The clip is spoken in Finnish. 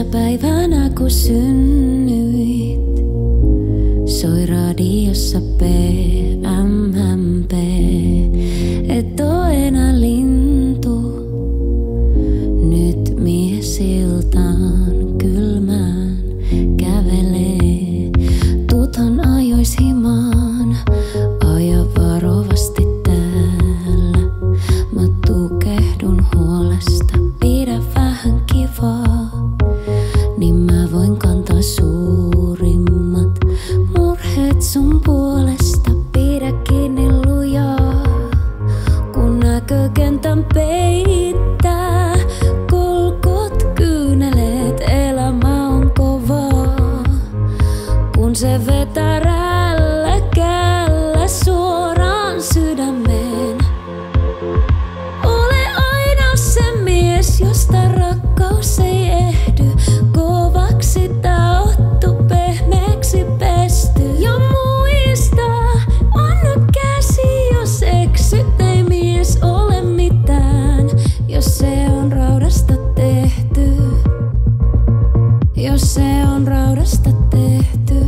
Sinä päivänä kun synnyit, soi radiossa PMMP. Et oo enää lintu, nyt mies iltaan kylmään kävelee. Tuthan ajois himaan, aja varovasti täällä. Mä tukehdun huolesta, pidä vähän kivaa, niin mä voin kantaa suurimmat murheet sun puolesta. Pidä kiinni lujaa, kun näkökentän peittää kolkot kyyneleet. Elämä on kovaa, kun se vetää rälläkällä suoraan sydämeen. Ole aina se mies, josta rakkaus ei ehdy. Kovaksi taottu, pehmeäksi pesty. Ja muista, anna käsi, jos eksyt. Ei mies ole mitään, jos se on raudasta tehty. Jos se on raudasta tehty.